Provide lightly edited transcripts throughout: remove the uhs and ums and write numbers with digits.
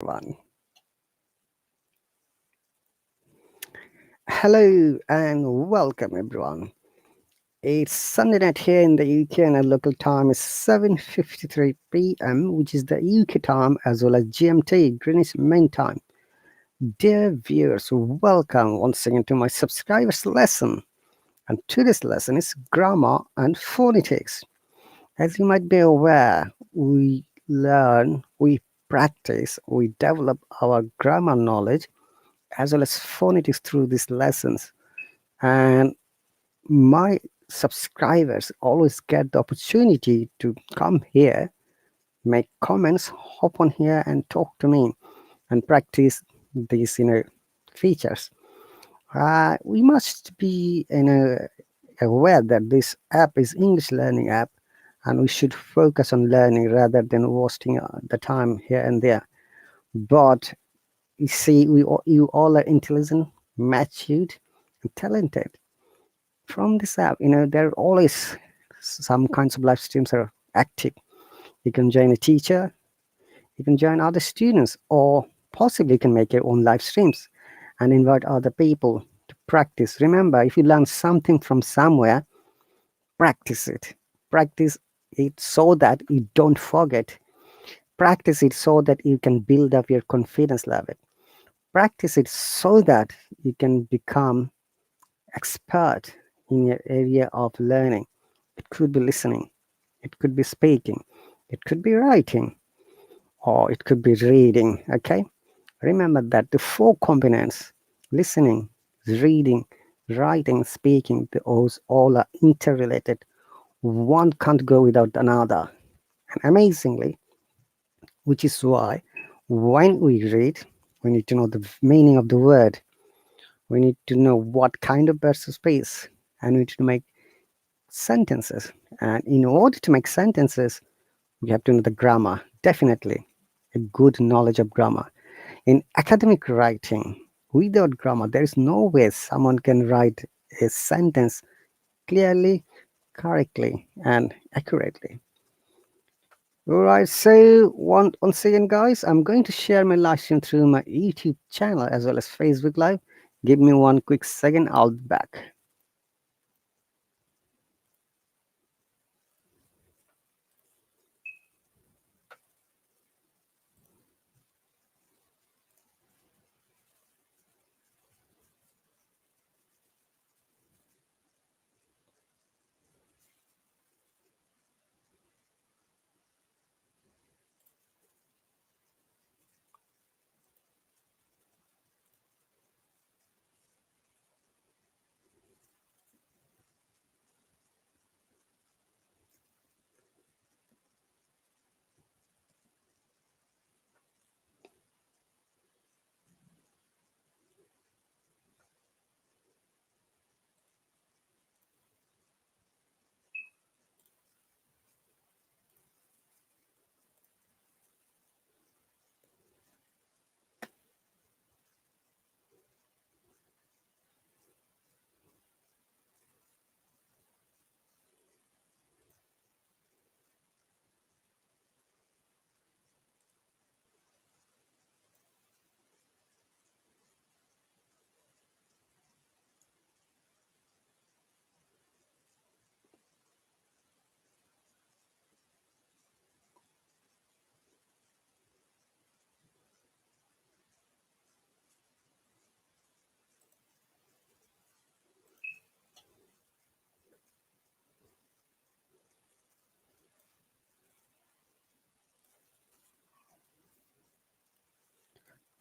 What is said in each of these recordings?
One. Hello and welcome everyone. It's Sunday night here in the UK and our local time is 7:53 p.m., which is the UK time as well as GMT, Greenwich Mean Time. Dear viewers, welcome once again to my subscribers lesson. And today's lesson is grammar and phonetics. As you might be aware, we learn, we practice, we develop our grammar knowledge as well as phonetics through these lessons. And my subscribers always get the opportunity to come here, make comments, hop on here and talk to me and practice these features. We must be aware that this app is English learning app, and we should focus on learning rather than wasting the time here and there. But you see, you all are intelligent, matured, and talented. From this app, there are always some kinds of live streams are active. You can join a teacher, you can join other students, or possibly you can make your own live streams and invite other people to practice. Remember, if you learn something from somewhere, practice it. Practice it so that you don't forget. Practice it so that you can build up your confidence level. Practice it so that you can become expert in your area of learning. It could be listening, it could be speaking, it could be writing, or it could be reading. Okay, remember that the four components, listening, reading, writing, speaking, those all are interrelated. One can't go without another. And amazingly, which is why when we read, we need to know the meaning of the word. We need to know what kind of verse space, and we need to make sentences. And in order to make sentences, we have to know the grammar. Definitely a good knowledge of grammar. In academic writing, without grammar, there is no way someone can write a sentence clearly, correctly, and accurately. All right, so once again, guys, I'm going to share my live stream through my YouTube channel as well as Facebook Live. Give me one quick second, I'll be back.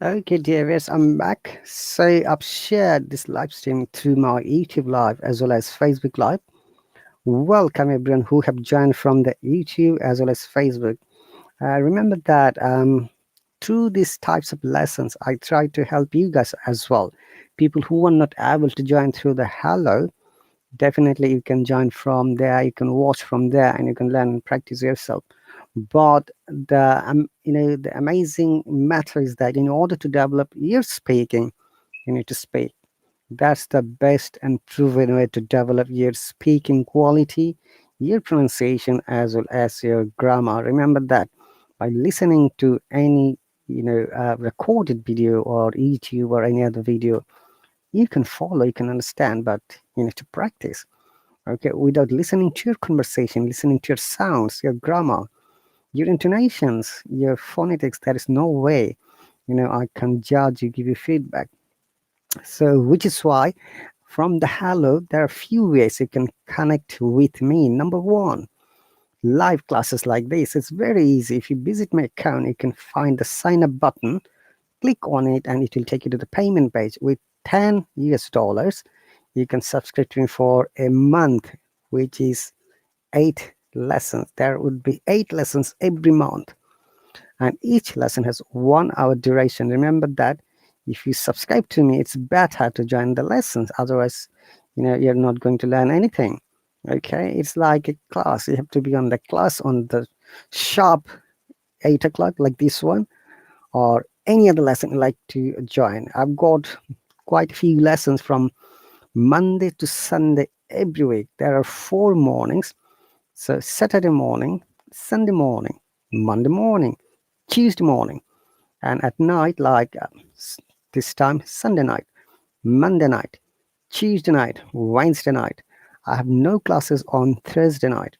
Okay, dear viewers, I'm back. So I've shared this live stream through my YouTube Live as well as Facebook Live. Welcome everyone who have joined from the YouTube as well as Facebook. Remember that through these types of lessons, I try to help you guys as well. People who are not able to join through the Hello, definitely you can join from there. You can watch from there, and you can learn and practice yourself. But the amazing matter is that in order to develop your speaking, you need to speak. That's the best and proven way to develop your speaking quality, your pronunciation, as well as your grammar. Remember that by listening to any recorded video or YouTube or any other video, you can follow, you can understand, but you need to practice. Okay, without listening to your conversation, listening to your sounds, your grammar, your intonations, your phonetics, there is no way I can judge you, give you feedback. So, which is why from the Hallo, there are few ways you can connect with me. Number one, live classes like this. It's very easy. If you visit my account, you can find the sign up button, click on it, and it will take you to the payment page. With 10 US dollars, you can subscribe to me for a month, which is 8 lessons. There would be 8 lessons every month, and each lesson has 1 hour duration. Remember that. If you subscribe to me, it's better to join the lessons, otherwise you're not going to learn anything. Okay, it's like a class. You have to be on the class on the sharp 8 o'clock, like this one, or any other lesson you like to join. I've got quite a few lessons from Monday to Sunday every week. There are 4 mornings. So Saturday morning, Sunday morning, Monday morning, Tuesday morning, and at night, like this time, Sunday night, Monday night, Tuesday night, Wednesday night. I have no classes on Thursday night,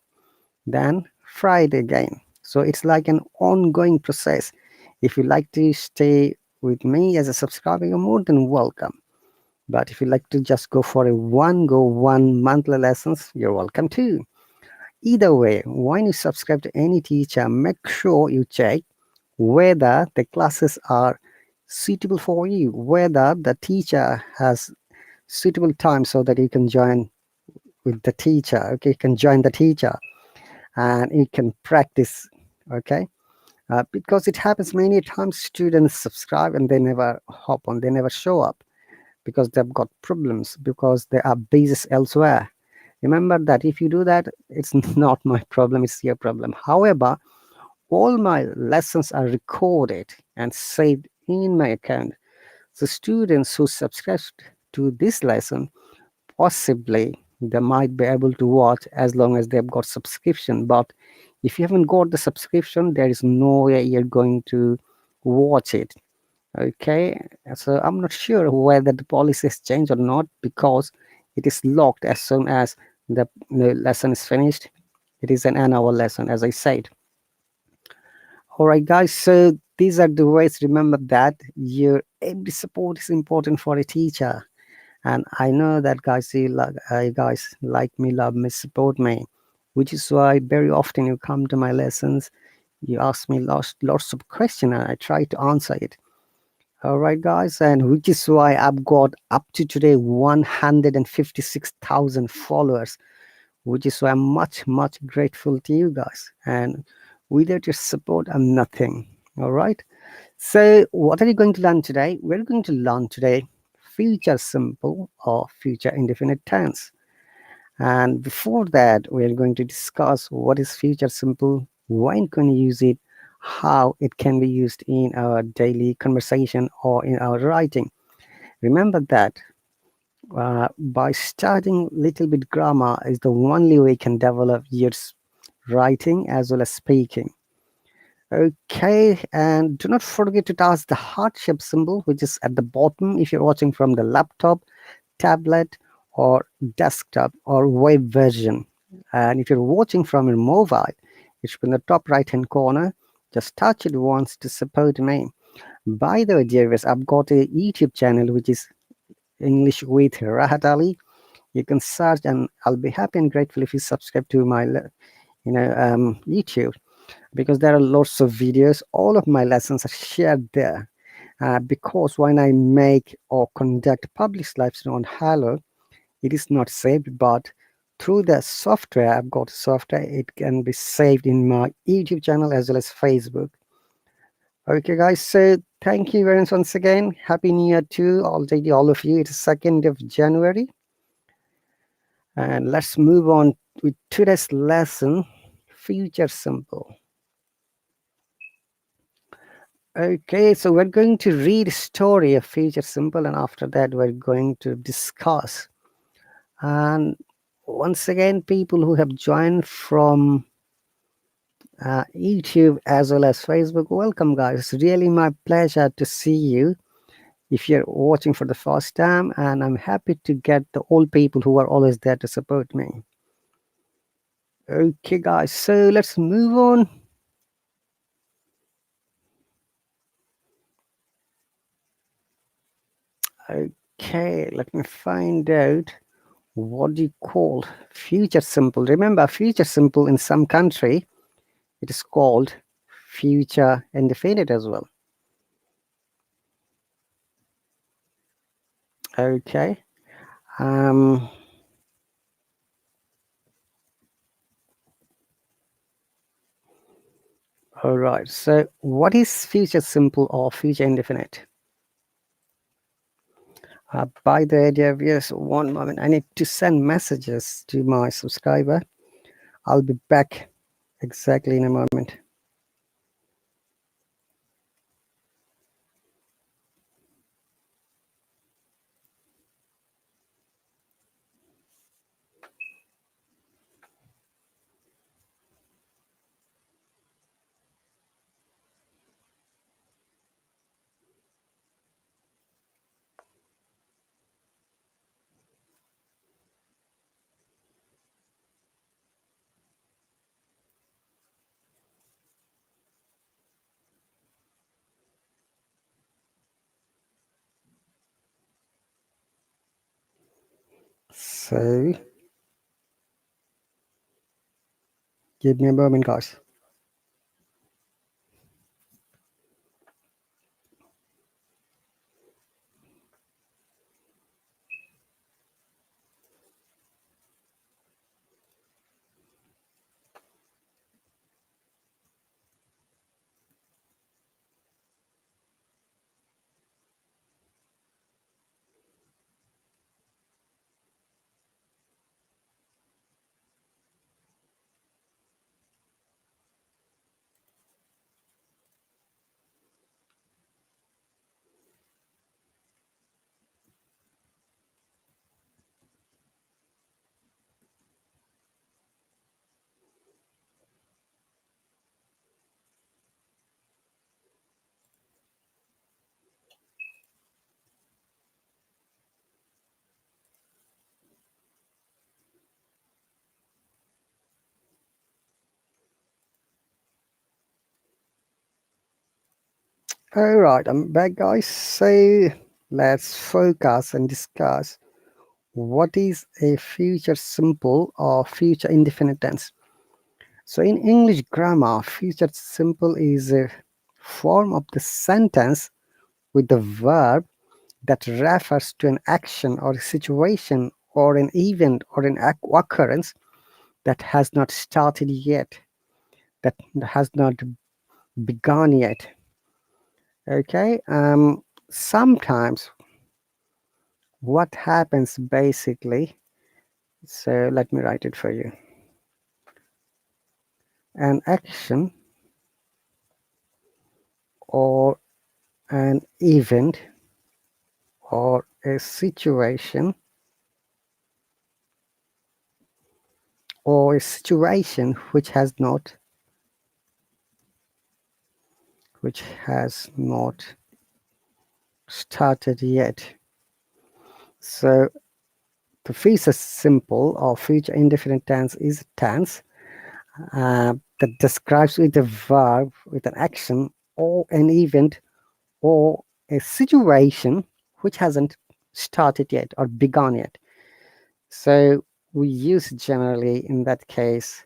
then Friday again. So it's like an ongoing process. If you like to stay with me as a subscriber, you're more than welcome. But if you like to just go for a one monthly lessons, you're welcome too. Either way, when you subscribe to any teacher, make sure you check whether the classes are suitable for you, whether the teacher has suitable time so that you can join with the teacher. Okay, you can join the teacher and you can practice. Okay, because it happens many times students subscribe and they never hop on, they never show up because they've got problems, because they are bases elsewhere. Remember that if you do that, it's not my problem, it's your problem. However, all my lessons are recorded and saved in my account. So students who subscribe to this lesson, possibly they might be able to watch as long as they've got subscription. But if you haven't got the subscription, there is no way you're going to watch it. Okay, so I'm not sure whether the policy has changed or not, because it is locked as soon as the lesson is finished. It is an hour lesson, as I said. All right, guys. So these are the ways. Remember that your every support is important for a teacher, and I know that guys like me, love me, support me, which is why very often you come to my lessons, you ask me lots of questions, and I try to answer it. All right, guys, and which is why I've got up to today 156,000 followers, which is why I'm much grateful to you guys. And without your support, I'm nothing. All right. So, what are you going to learn today? We're going to learn today future simple or future indefinite tense. And before that, we're going to discuss what is future simple, when can you use it, how it can be used in our daily conversation or in our writing. Remember that by studying little bit grammar is the only way you can develop your writing as well as speaking. Okay, and do not forget to touch the heart shape symbol, which is at the bottom if you're watching from the laptop, tablet, or desktop or web version. And if you're watching from your mobile, it should be in the top right hand corner. Just touch it once to support me. By the way, dear viewers, I've got a YouTube channel which is English with RahatAli. You can search, and I'll be happy and grateful if you subscribe to my YouTube, because there are lots of videos. All of my lessons are shared there. Because when I make or conduct public live stream on Hallo, it is not saved, but through the software, I've got software, it can be saved in my YouTube channel as well as Facebook. Okay, guys, so thank you very much once again. Happy New Year to already all of you. It's 2nd of January. And let's move on with today's lesson, future simple. Okay, so we're going to read a story of future simple, and after that we're going to discuss. And once again, people who have joined from YouTube as well as Facebook. Welcome, guys. It's really my pleasure to see you if you're watching for the first time, and I'm happy to get the old people who are always there to support me. Okay, guys, so let's move on. Okay, let me find out what do you call future simple. Remember, future simple in some country, it is called future indefinite as well. Okay. Um, all right. So, what is future simple or future indefinite? By the way, dear viewers, one moment. I need to send messages to my subscriber. I'll be back exactly in a moment. So, give me a moment, guys. All right, I'm back, guys. So, let's focus and discuss what is a future simple or future indefinite tense. So, in English grammar, future simple is a form of the sentence with the verb that refers to an action or a situation or an event or an occurrence that has not started yet, that has not begun yet. Okay, sometimes what happens basically, so let me write it for you. An action or an event or a situation or a situation which has not started yet. So the future simple or future indefinite tense is a tense that describes with a verb, with an action or an event or a situation which hasn't started yet or begun yet. So we use generally in that case,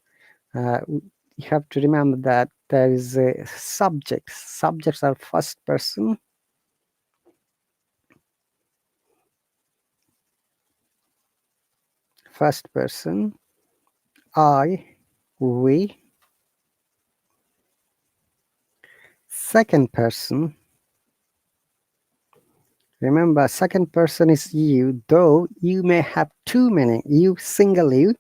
you have to remember that there is a subject. Subjects are first person, I, we, second person. Remember, second person is you, though you may have two meaning. You, single you.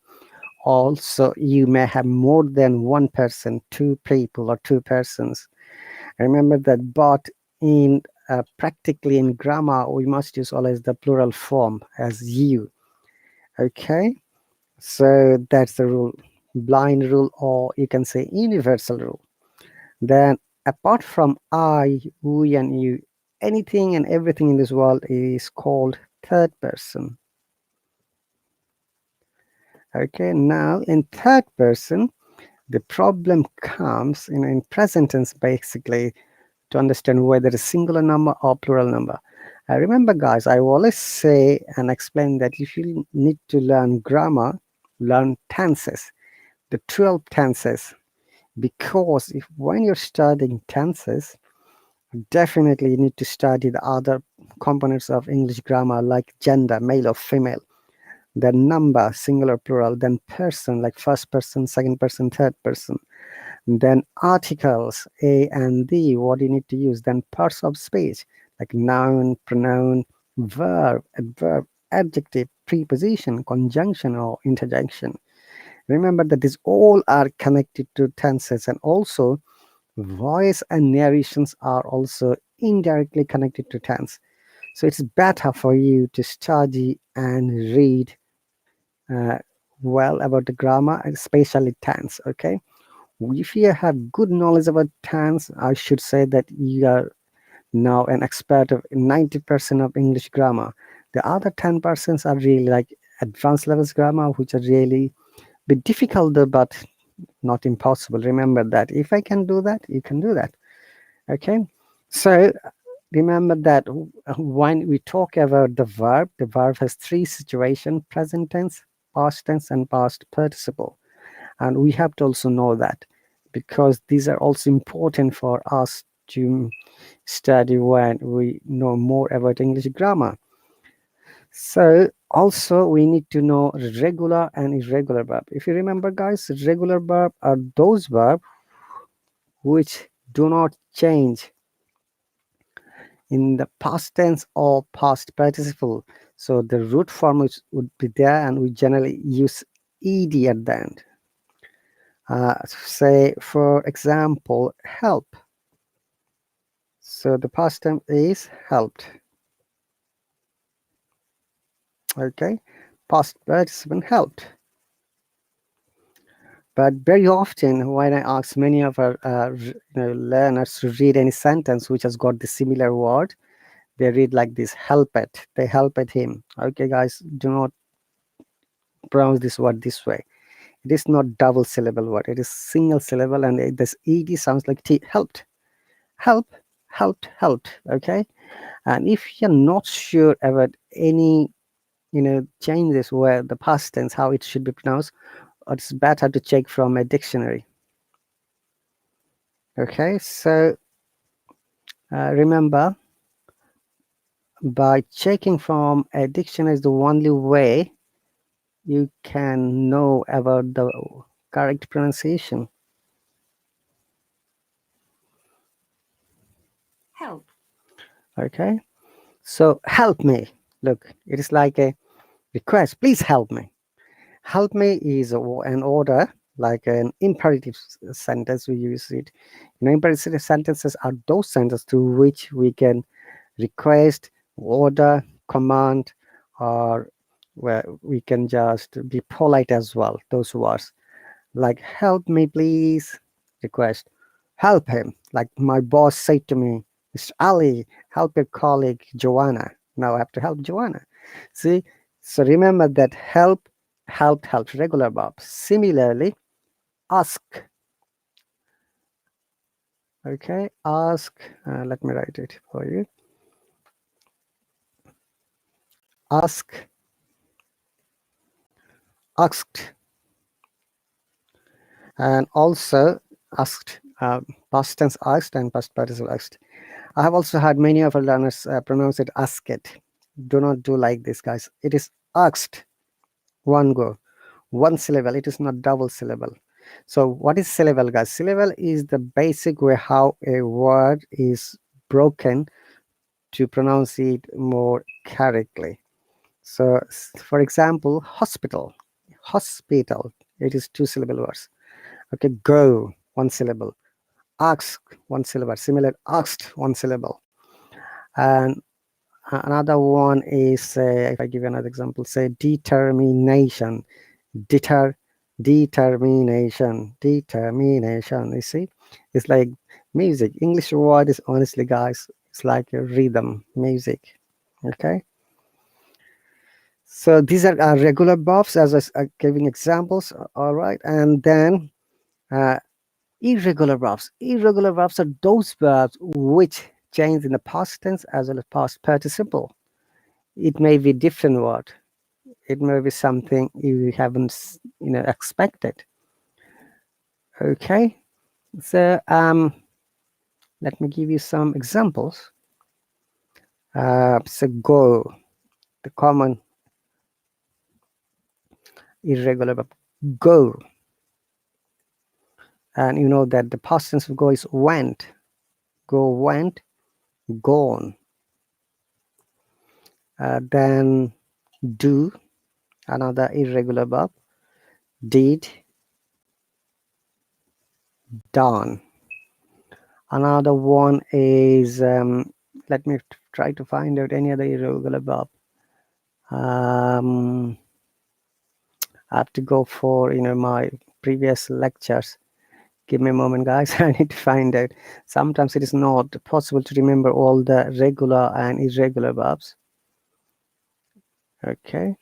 Also, you may have more than one person, two people or two persons. Remember that, but in practically in grammar, we must use always the plural form as you. Okay, so that's the rule. blind rule, or you can say universal rule. Then apart from I, we and you, anything and everything in this world is called third person. Okay, now in third person, the problem comes in present tense basically to understand whether it's singular number or plural number. Remember guys, I always say and explain that if you need to learn grammar, learn tenses, the 12 tenses, because if when you're studying tenses, definitely you need to study the other components of English grammar like gender, male or female, then number, singular, plural, then person, like first person, second person, third person, then articles, a and the, what you need to use, then parts of speech, like noun, pronoun, verb, adverb, adjective, preposition, conjunction, or interjection. Remember that these all are connected to tenses, and also voice and narrations are also indirectly connected to tense. So it's better for you to study and read uh, well about the grammar, especially tense. Okay, if you have good knowledge about tense, I should say that you are now an expert of 90% of English grammar. The other 10% are really like advanced levels grammar, which are really bit difficult but not impossible. Remember that if I can do that, you can do that. Okay, so remember that when we talk about the verb has three situations: present tense, past tense, and past participle. And we have to also know that, because these are also important for us to study when we know more about English grammar. So also we need to know regular and irregular verb. If you remember guys, regular verb are those verbs which do not change in the past tense or past participle. So the root form would be there, and we generally use ed at the end. Say for example, help. So the past tense is helped. Okay, past participle helped. But very often, when I ask many of our learners to read any sentence which has got the similar word, they read like this: help it. They help at him. Okay, guys, do not pronounce this word this way. It is not double syllable word. It is single syllable, and this ed sounds like t. Helped, help, helped, helped. Okay, and if you're not sure about any changes where the past tense how it should be pronounced, it's better to check from a dictionary. Okay, so remember, by checking from a dictionary is the only way you can know about the correct pronunciation. Help. Okay, so help me. Look, it is like a request. Please help me. Help me is an order, like an imperative sentence. We use it. Imperative sentences are those sentences through which we can request, order, command, or where we can just be polite as well. Those words like help me please, request, help him. Like my boss said to me, Mr. Ali, help your colleague Joanna. Now I have to help Joanna. See, so remember that help, helped, helped, regular verb. Similarly, ask. Okay, ask. Let me write it for you. Ask, asked, and also asked. Past tense asked and past participle asked. I have also had many of our learners pronounce it asked. Do not do like this, guys. It is asked. One go, one syllable. It is not double syllable. So what is syllable, guys? Syllable is the basic way how a word is broken to pronounce it more correctly. So, for example, hospital, hospital. It is two syllable words. Okay, go, one syllable. Ask, one syllable. Similar, asked, one syllable. And another one is, if I give you another example, say determination, deter, Determination, determination. You see, it's like music. English word is honestly, guys, it's like a rhythm, music. Okay. So these are regular verbs, as I was giving examples. All right, and then uh, irregular verbs. Irregular verbs are those verbs which change in the past tense as well as past participle. It may be different word. It may be something you haven't, expected. Okay. So let me give you some examples. So go, the common irregular verb, go, and you know that the past tense of go is went. Go, went, gone. Then do, another irregular verb, did, done. Another one is let me try to find out any other irregular verb. I have to go for my previous lectures. Give me a moment, guys. I need to find out. Sometimes it is not possible to remember all the regular and irregular verbs. Okay.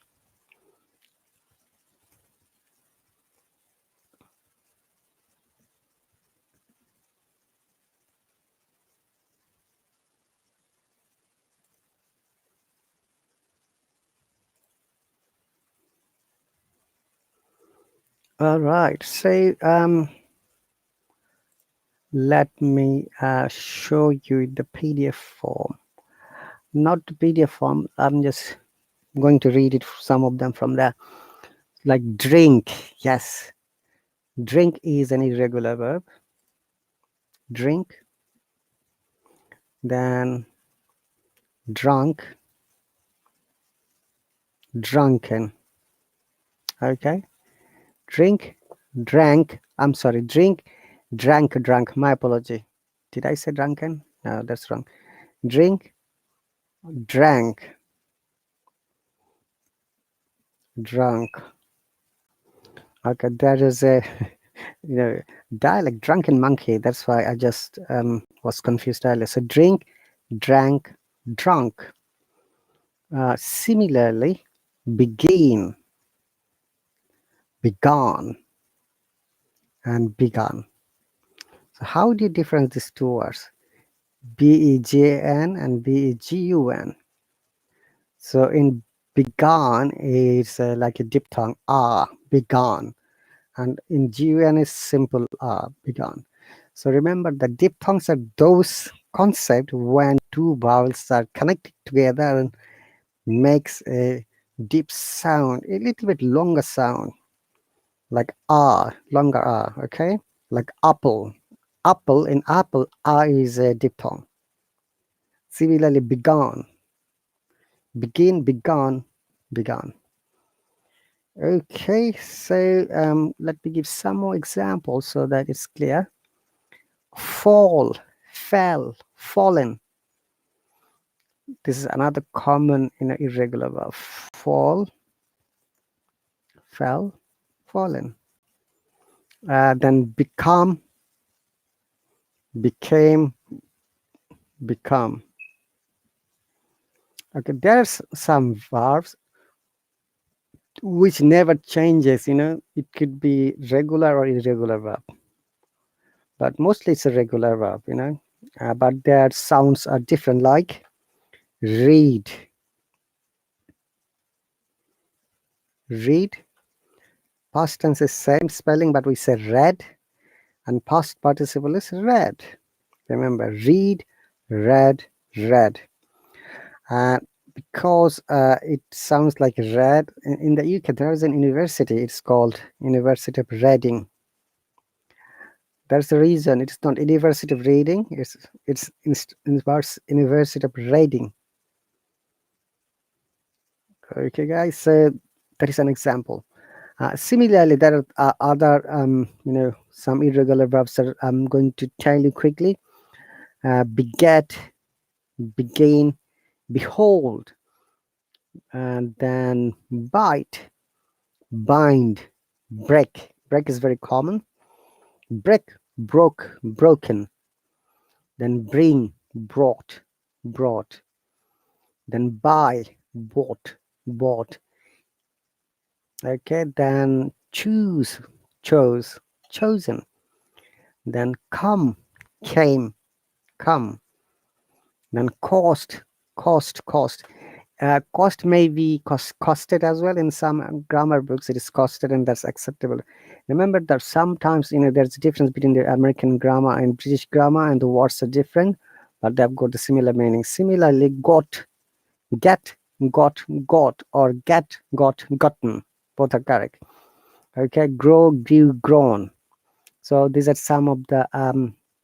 All right. So let me show you the PDF form. Not the PDF form. I'm just going to read it. Some of them from there. Like drink. Yes. Drink is an irregular verb. Drink. Then drunk. Drunken. Okay. Drink. Drank. I'm sorry. Drink. Drank. Drunk. My apology. Did I say drunken? No, that's wrong. Drink. Drank. Drunk. Okay. There is a dialect, drunken monkey. That's why I just was confused earlier. So drink, drank, drunk. Similarly, begin, began, and begun. So how do you differentiate these two words? B-E-J-N and B-E-G-U-N. So in began it's like a diphthong, began. And in GUN is simple began. So remember the diphthongs are those concepts when two vowels are connected together and makes a deep sound, a little bit longer sound, like longer okay? Like apple. Apple, in apple, is a diphthong. Similarly, began, begin, began, began. Okay, so let me give some more examples so that it's clear. Fall, fell, fallen. This is another common irregular verb. Fall, fell, fallen. Then become, became, become. Okay, there's some verbs which never changes. It could be regular or irregular verb, but mostly it's a regular verb. But their sounds are different. Like read, read. Past tense is same spelling, but we say read, and past participle is read. Remember, read, read, read. And because it sounds like read, in the UK there is an university. It's called University of Reading. That's the reason it's not University of Reading. It's University of Reading. Okay, guys. So that is an example. Similarly, there are other, some irregular verbs that I'm going to tell you quickly. Beget, begin, behold, and then bite, bind, Break. Break is very common. Break, broke, broken. Then bring, brought, brought. Then buy, bought, bought. Okay, then choose, chose, chosen. Then come, came, come. Then cost, cost, cost. Cost may be costed as well. In some grammar books it is costed, and that's acceptable. Remember that sometimes there's a difference between the American grammar and British grammar, and the words are different, but they've got the similar meaning. Similarly, got, get, got, or get, got, gotten, both are correct. Okay, grow, grew, grown. So these are some of the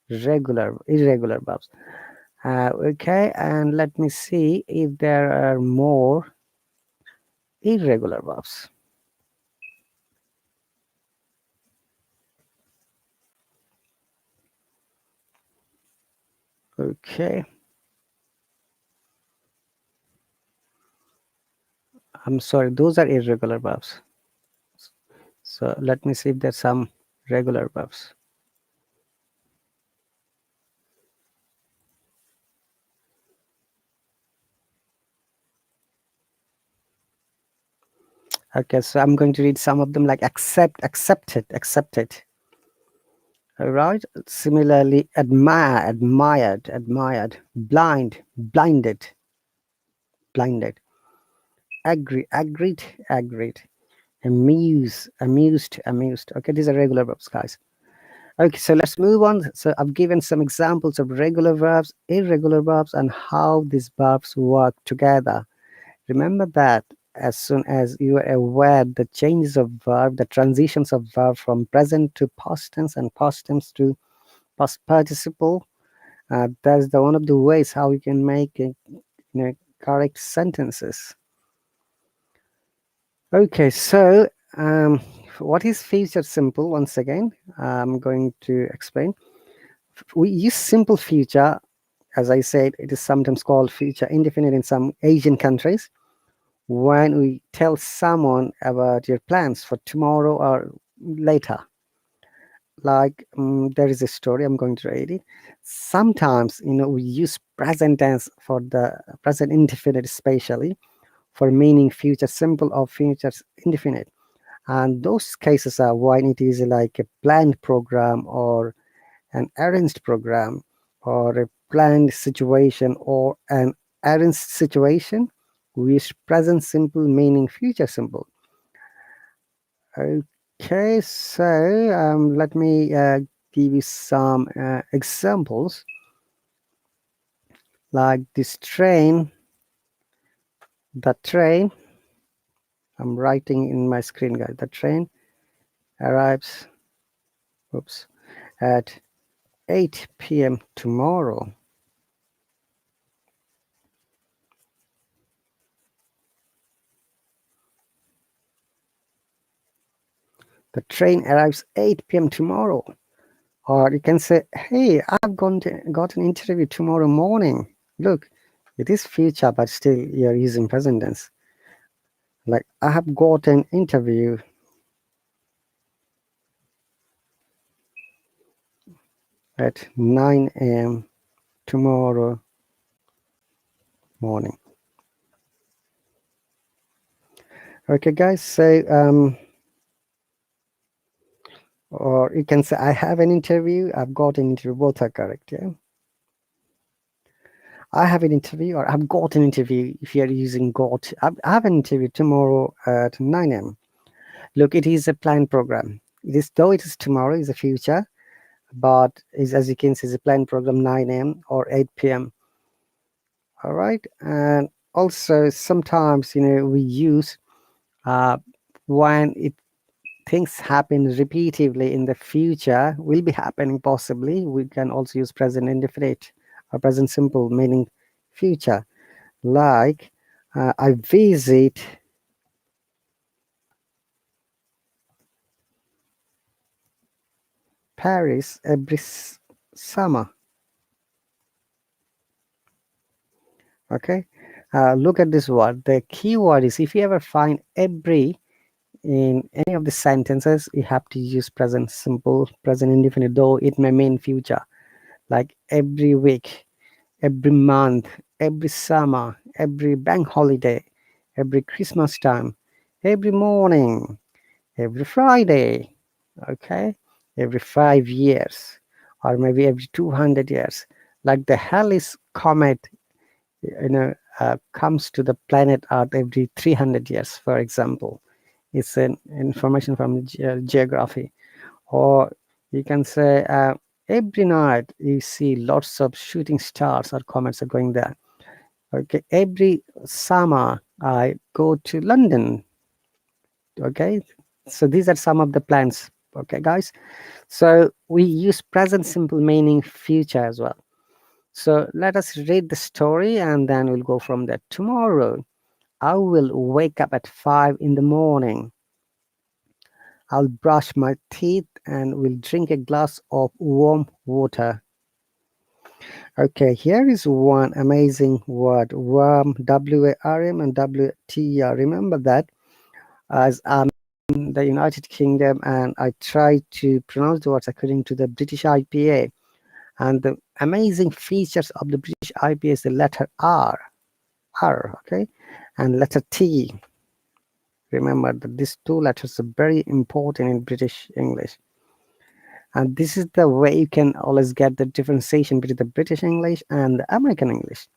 irregular verbs. Okay, and let me see if there are more irregular verbs. Okay, I'm sorry, those are irregular verbs. So let me see if there's some regular verbs. Okay, so I'm going to read some of them, like accept, accepted, accepted. All right. Similarly, admire, admired, admired. Blind, blinded, blinded. Agree, agreed, agreed. Amuse, amused, amused. Okay, these are regular verbs, guys. Okay, so let's move on. So I've given some examples of regular verbs, irregular verbs, and how these verbs work together. Remember that as soon as you are aware the changes of verb, the transitions of verb from present to past tense and past tense to past participle, that's the one of the ways how you can make correct sentences. Okay, so what is future simple? Once again, I'm going to explain. We use simple future. As I said, it is sometimes called future indefinite in some Asian countries. When we tell someone about your plans for tomorrow or later, like there is a story, I'm going to read it. Sometimes we use present tense for the present indefinite, especially for meaning future simple or future indefinite, and those cases are when it is like a planned program or an arranged program or a planned situation or an arranged situation. We use present simple meaning future simple. Okay, so let me give you some examples, like this train. The train, I'm writing in my screen, guys. The train arrives, oops, at 8 p.m. tomorrow. The train arrives 8 p.m. tomorrow. Or you can say, hey, I've got an interview tomorrow morning. Look, it is future, but still you're using present tense. Like, I have got an interview at 9 a.m. tomorrow morning. Okay, guys, so, or you can say, I have an interview, I've got an interview, both are correct, yeah? I have an interview, or I've got an interview, if you're using got. I have an interview tomorrow at 9 a.m. Look, it is a planned program. Though it is tomorrow, is a future, but is, as you can see, is a planned program 9 a.m. or 8 p.m. All right, and also sometimes we use when it things happen repeatedly in the future, will be happening possibly. We can also use present indefinite or present simple meaning future, like I visit Paris every summer. Okay, look at this word. The key word is, if you ever find every in any of the sentences, you have to use present simple, present indefinite, though it may mean future, like every week, every month, every summer, every bank holiday, every Christmas time, every morning, every Friday, okay, every 5 years, or maybe every 200 years. Like the Halley's comet, comes to the planet Earth every 300 years, for example. It's an information from geography. Or you can say every night you see lots of shooting stars or comets are going there. Okay, every summer I go to London. Okay, so these are some of the plans. Okay, guys. So we use present simple meaning future as well. So let us read the story and then we'll go from there. Tomorrow I will wake up at 5 in the morning. I'll brush my teeth and will drink a glass of warm water. Okay, here is one amazing word, warm, W-A-R-M and W-T-E-R. Remember that, as I'm in the United Kingdom and I try to pronounce the words according to the British IPA. And the amazing features of the British IPA is the letter R, okay, and letter T. Remember that these two letters are very important in British English. And this is the way you can always get the differentiation between the British English and the American English.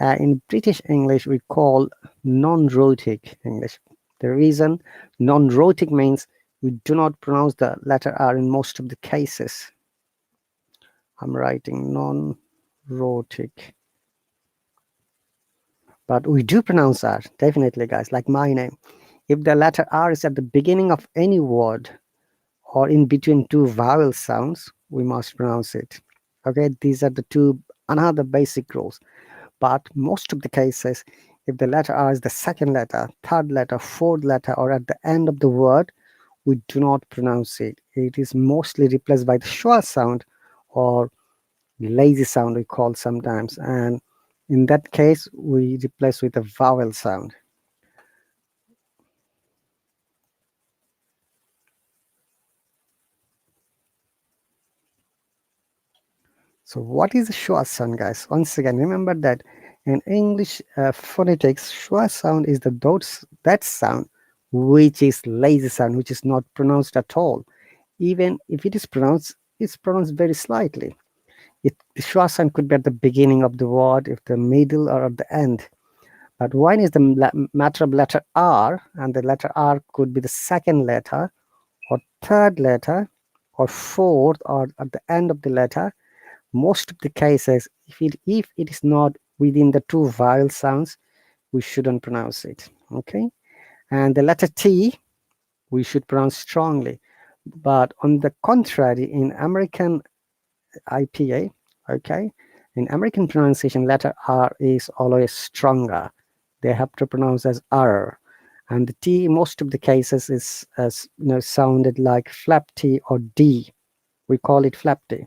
In British English, we call non-rhotic English. The reason non-rhotic means we do not pronounce the letter R in most of the cases. I'm writing non-rhotic. But we do pronounce R, definitely, guys, like my name. If the letter R is at the beginning of any word or in between two vowel sounds, we must pronounce it. Okay, these are the two another basic rules. But most of the cases, if the letter R is the second letter, third letter, fourth letter, or at the end of the word, we do not pronounce it. It is mostly replaced by the schwa sound or lazy sound, we call sometimes. And in that case, we replace with a vowel sound. So what is the schwa sound, guys? Once again, remember that in English phonetics, schwa sound is that sound which is lazy sound, which is not pronounced at all. Even if it is pronounced, it's pronounced very slightly. The schwa sound could be at the beginning of the word, if the middle or at the end. But one is the matter of letter R, and the letter R could be the second letter, or third letter, or fourth, or at the end of the letter. Most of the cases, if it is not within the two vowel sounds, we shouldn't pronounce it. Okay, and the letter T we should pronounce strongly. But on the contrary, in American IPA, okay, in American pronunciation, letter R is always stronger. They have to pronounce as R, and the T most of the cases is as sounded like flap T or D. We call it flap T.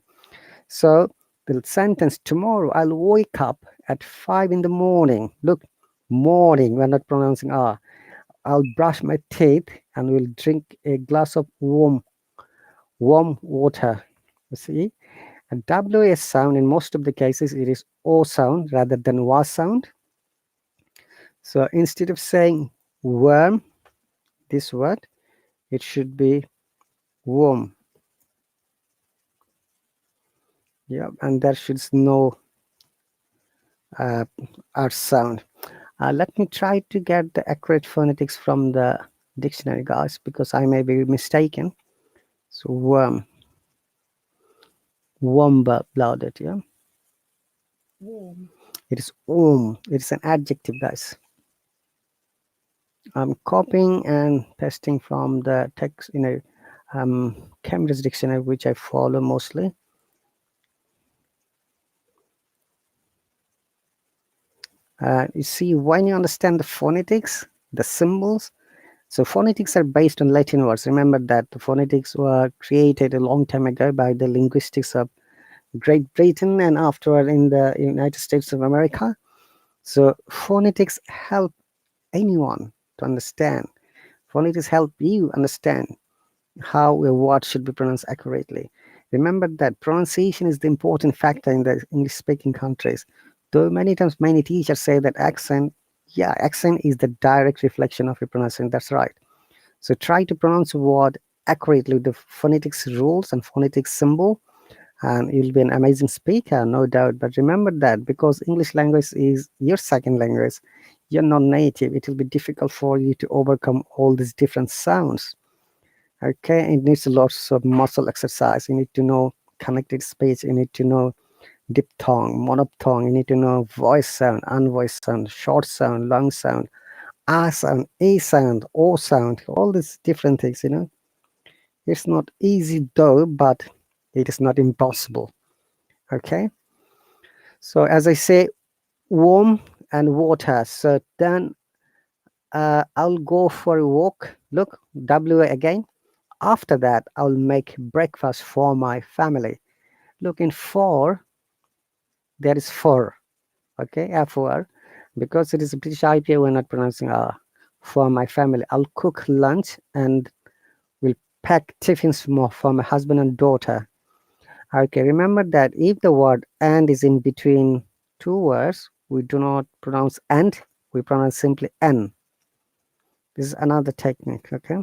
So the sentence, tomorrow I'll wake up at 5 in the morning. Look, morning, we're not pronouncing R. I'll brush my teeth and will drink a glass of warm water. You see, a WS sound in most of the cases it is O sound rather than WA sound. So instead of saying worm, this word, it should be warm. Yeah, and there should no R sound. Let me try to get the accurate phonetics from the dictionary, guys, because I may be mistaken. So warm blooded, yeah. Warm. It is warm. It's an adjective, guys. I'm copying and pasting from the text in a Cambridge dictionary, which I follow mostly. You see, when you understand the phonetics, the symbols, so phonetics are based on Latin words. Remember that the phonetics were created a long time ago by the linguistics of Great Britain and afterward in the United States of America. So phonetics help anyone to understand. Phonetics help you understand how a word should be pronounced accurately. Remember that pronunciation is the important factor in the English speaking countries. Though many times many teachers say that accent, yeah, accent is the direct reflection of your pronunciation. That's right. So try to pronounce a word accurately with the phonetics rules and phonetics symbol, and you'll be an amazing speaker, no doubt. But remember that because English language is your second language, you're not native, it will be difficult for you to overcome all these different sounds. Okay, it needs lots of muscle exercise. You need to know connected speech, you need to know diphthong, monophthong, you need to know voice sound, unvoiced sound, short sound, long sound, a sound, a sound, o sound, all these different things, It's not easy though, but it is not impossible. Okay, so as I say, warm and water. So then I'll go for a walk. Look, W again. After that, I'll make breakfast for my family. Looking for, there is for, okay, F-O-R, because it is a British IPA, we're not pronouncing R. For my family, I'll cook lunch and will pack tiffins for my husband and daughter. Okay, remember that if the word and is in between two words, we do not pronounce and, we pronounce simply n. This is another technique, okay?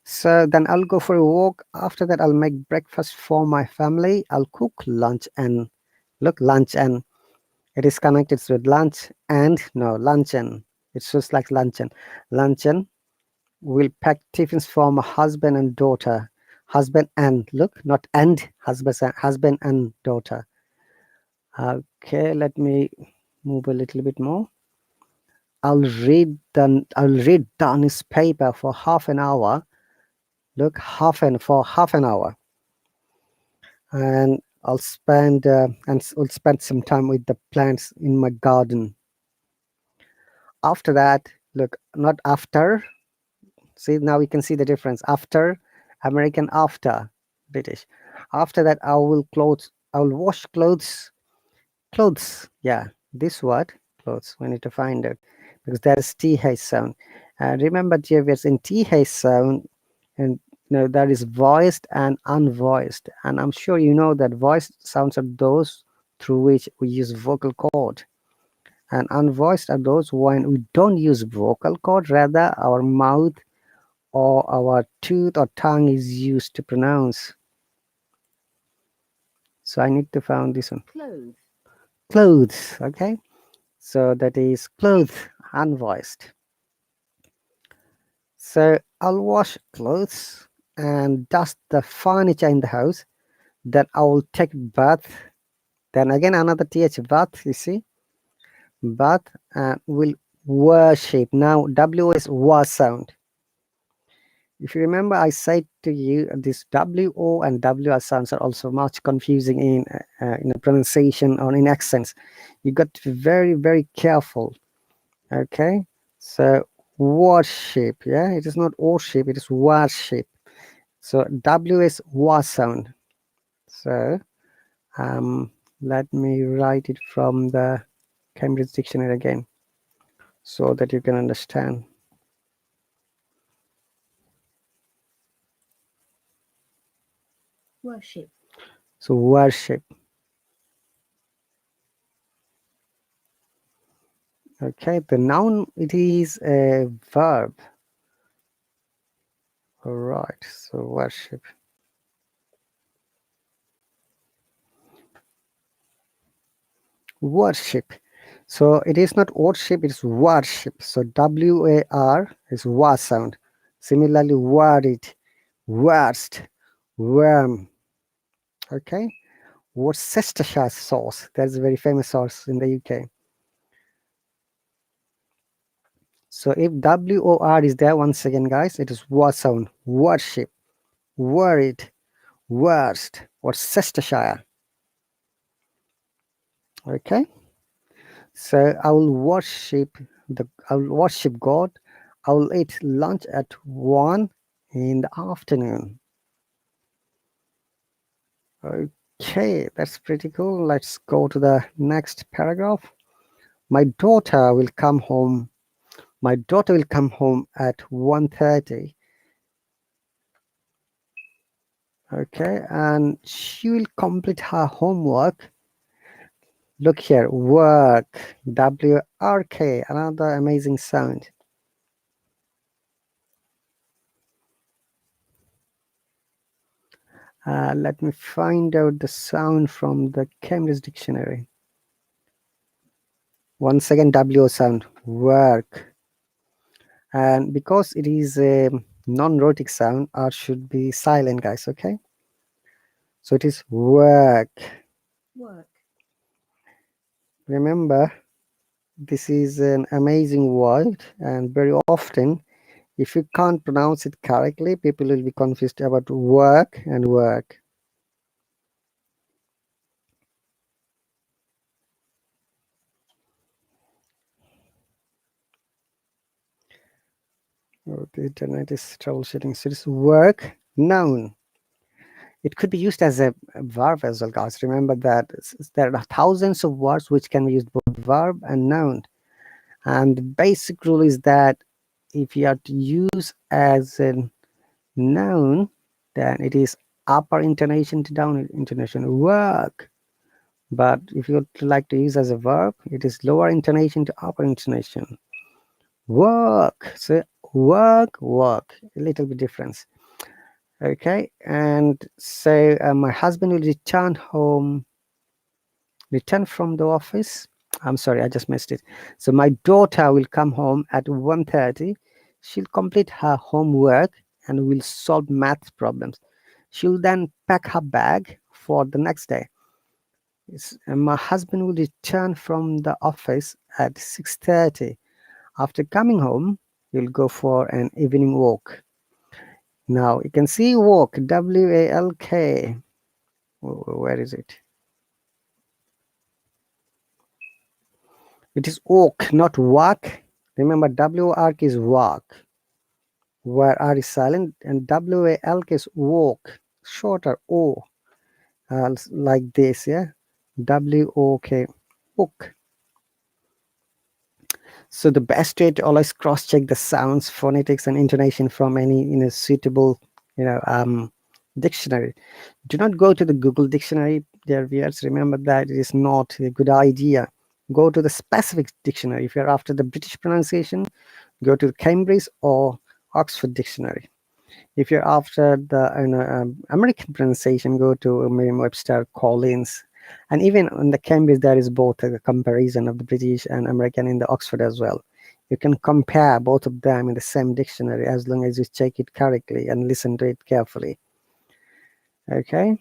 So then I'll go for a walk. After that, I'll make breakfast for my family. I'll cook lunch and look, lunch and it is connected with lunch and no, luncheon. It's just like luncheon. Luncheon will pack tiffins for my husband and daughter. Husband and look, not and husband and daughter. Okay, let me move a little bit more. I'll read down his paper for half an hour. Look, for half an hour, and we'll spend some time with the plants in my garden. After that, look, not after. See, now we can see the difference. After, American, after British. After that, I will wash clothes. Clothes, yeah, this word, clothes, we need to find it because there is TH sound. Remember, JVS, in TH sound, and that is voiced and unvoiced. And I'm sure you know that voiced sounds are those through which we use vocal cord. And unvoiced are those when we don't use vocal cord, rather our mouth or our tooth or tongue is used to pronounce. So I need to find this one. Clothes. Clothes, okay? So that is clothes, unvoiced. So I'll wash clothes and dust the furniture in the house. Then I will take bath. Then again another th, bath. You see, bath, and will worship. Now W is wa sound. If you remember, I said to you this W-O and W-R sounds are also much confusing in a pronunciation or in accents. You got to be very, very careful. Okay, so worship, yeah, it is not worship, it is worship. So W is wa sound. So let me write it from the Cambridge Dictionary again so that you can understand. Worship. So worship. Okay, the noun, it is a verb. All right, so worship. Worship. So it is not worship, it is worship. So W-A-R is wa sound. Similarly, worried, worst, worm. Okay, Worcestershire sauce. That's a very famous sauce in the UK. So if W-O-R is there, once again, guys, it is wa sound. Worship, worried, worst, Worcestershire. Okay, so I will worship God. I will eat lunch at 1 in the afternoon. Okay, that's pretty cool. Let's go to the next paragraph. My daughter will come home My daughter will come home at 1:30. Okay, and she will complete her homework. Look here, work, WRK, another amazing sound. Let me find out the sound from the Cambridge Dictionary. Once again, W sound, work. And because it is a non-rhotic sound, R should be silent, guys, okay? So it is work. Work. Remember, this is an amazing word, and very often, if you can't pronounce it correctly, people will be confused about work and work. Oh, the internet is troubleshooting. So it's work, noun. It could be used as a verb as well, guys. Remember that there are thousands of words which can be used both verb and noun. And the basic rule is that if you are to use as a noun, then it is upper intonation to down intonation, work. But if you would like to use as a verb, it is lower intonation to upper intonation, work. So work, work, a little bit difference. Okay, and so my husband will return from the office. I'm sorry, I just missed it. So my daughter will come home at 1:30. She'll complete her homework and will solve math problems. She'll then pack her bag for the next day. My husband will return from the office at 6:30. After coming home, he'll go for an evening walk. Now you can see walk, WALK. Where is it? It is walk, not walk. Remember, WRK is walk, where R is silent, and WALK is walk, shorter O, like this, yeah. WOK, walk. So the best way to always cross-check the sounds, phonetics, and intonation from any suitable, dictionary. Do not go to the Google dictionary, dear viewers. Remember that it is not a good idea. Go to the specific dictionary. If you're after the British pronunciation, go to the Cambridge or Oxford dictionary. If you're after the American pronunciation, go to Merriam-Webster, Collins, and even in the Cambridge there is both a comparison of the British and American in the Oxford as well. You can compare both of them in the same dictionary as long as you check it correctly and listen to it carefully. Okay.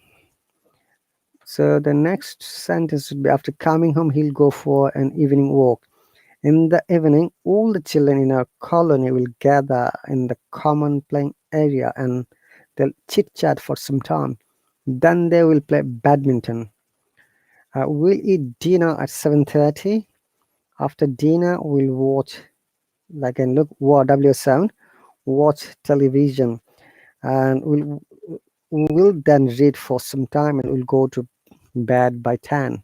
So the next sentence would be after coming home, he'll go for an evening walk. In the evening, all the children in our colony will gather in the common playing area and they'll chit chat for some time. Then they will play badminton. We'll eat dinner at 7:30. After dinner, we'll watch, like, and look, W sound, watch television, and we'll then read for some time and we'll go to bed by 10.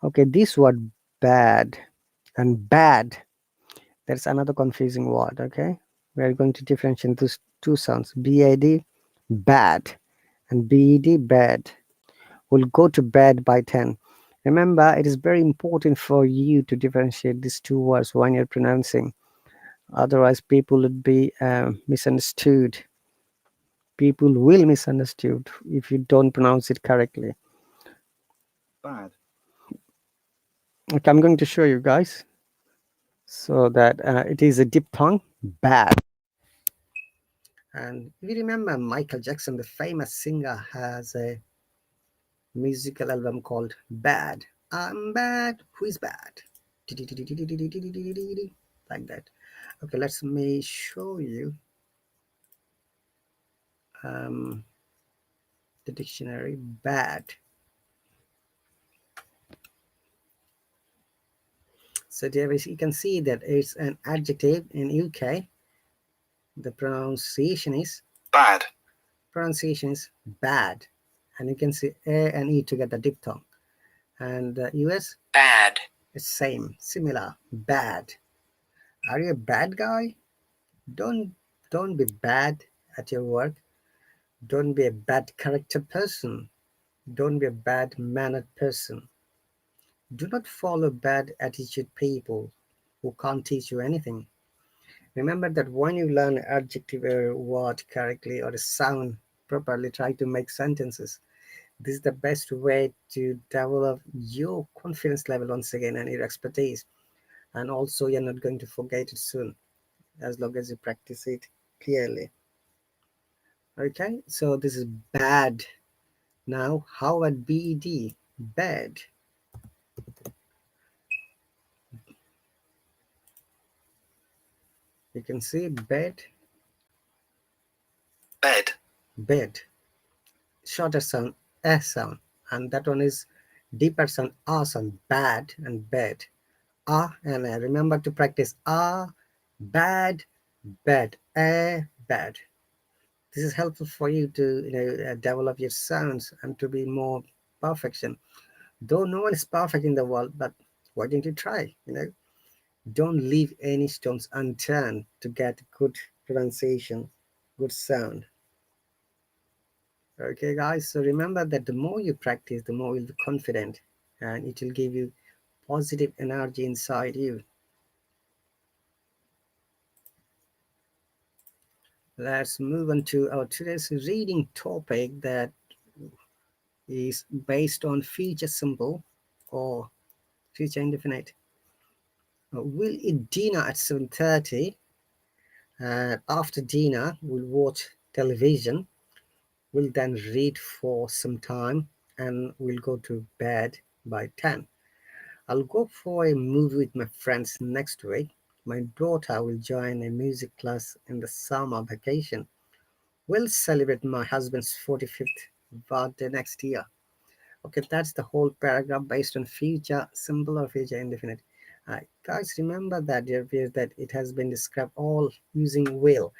Okay, this word bad and bad, there's another confusing word. Okay, we are going to differentiate those two sounds, BAD, bad, and BED, bad. We'll go to bed by 10. Remember, it is very important for you to differentiate these two words when you're pronouncing. Otherwise, people would be misunderstood. People will misunderstood if you don't pronounce it correctly. Bad. Okay, I'm going to show you guys so that it is a diphthong, bad. And if you remember, Michael Jackson, the famous singer, has a musical album called Bad. I'm bad. Who is bad? Like that. Okay, let me show you um, the dictionary. Bad. So there is, you can see that it's an adjective in UK. The Bad. pronunciation is bad, and you can see A and E together, diphthong. And US, Bad. it's same, similar, bad. Are you a bad guy? Don't don't be bad at your work. Don't be a bad character person. Don't be a bad mannered person. Do not follow bad attitude people who can't teach you anything. Remember that when you learn adjective or word correctly or a sound properly, try to make sentences. This is the best way to develop your confidence level once again and your expertise. And also, you're not going to forget it soon as long as you practice it clearly. Okay, so this is bad. Now, how about bed? Bed. You can see bed, Bed. bed. Shorter sound, a sound, and that one is deeper sound, a sound, bad and bed. Ah and a. Remember to practice ah, bad, bed, a, bad. This is helpful for you to develop your sounds and to be more perfection. Though no one is perfect in the world, but why don't you try? Don't leave any stones unturned to get good pronunciation, good sound. Okay, guys. So remember that the more you practice, the more you'll be confident, and it will give you positive energy inside you. Let's move on to our today's reading topic that is based on future simple or future indefinite. We'll eat dinner at 7:30, and after dinner, we'll watch television. We'll then read for some time, and we'll go to bed by 10. I'll go for a movie with my friends next week. My daughter will join a music class in the summer vacation. We'll celebrate my husband's 45th birthday next year. Okay, that's the whole paragraph based on future simple or future indefinite. Guys, remember that dear viewers, that it has been described all using will.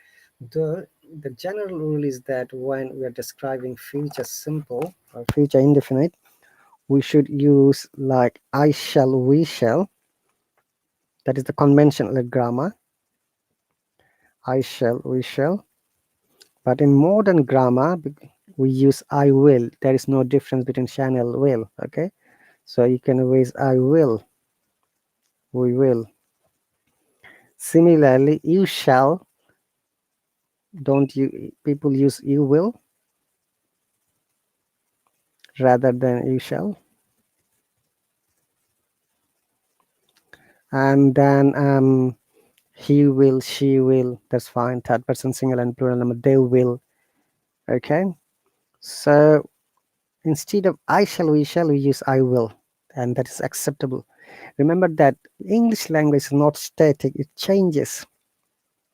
The general rule is that when we are describing future simple or future indefinite, we should use like I shall, we shall. That is the conventional grammar. I shall, we shall. But in modern grammar, we use I will. There is no difference between shall and will. Okay, so you can always I will, we will. Similarly, you shall. Don't you people use you will rather than you shall? And then he will, she will. That's fine. Third person single and plural number. They will. Okay. So instead of I shall, we use I will, and that is acceptable. Remember that English language is not static, it changes,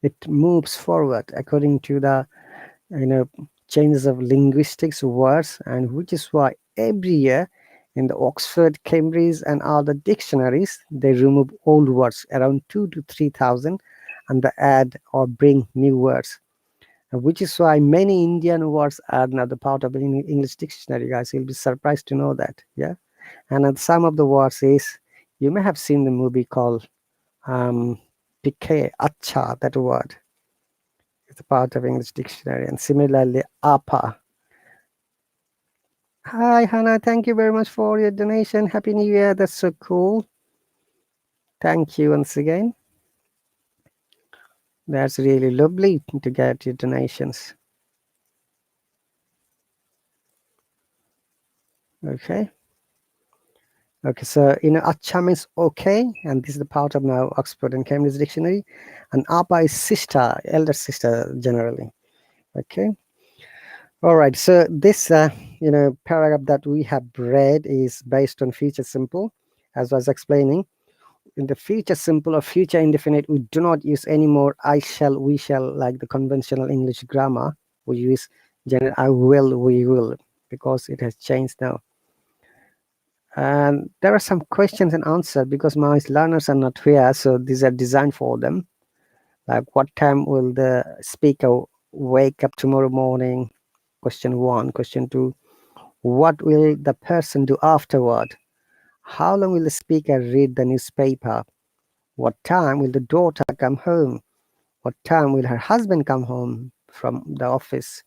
it moves forward according to the you know changes of linguistics words, and which is why every year in the Oxford, Cambridge, and other dictionaries they remove old words around 2 to 3,000 and they add or bring new words, which is why many Indian words are now the part of the English dictionary, guys. You'll be surprised to know that. Yeah. And some of the words is, you may have seen the movie called PK, Acha, that word is a part of English dictionary. And similarly, Apa. Hi, Hannah. Thank you very much for your donation. Happy New Year. That's so cool. Thank you once again. That's really lovely to get your donations. Okay. Okay, so acha means okay, and this is the part of now Oxford and Cambridge dictionary, and apa is sister, elder sister generally. Okay, all right. So this paragraph that we have read is based on future simple, as I was explaining. In the future simple or future indefinite, we do not use any more I shall, we shall like the conventional English grammar. We use general I will, we will, because it has changed now. And there are some questions and answers because my learners are not here, so these are designed for them. Like, what time will the speaker wake up tomorrow morning? Question one. Question two, what will the person do afterward? How long will the speaker read the newspaper? What time will the daughter come home? What time will her husband come home from the office?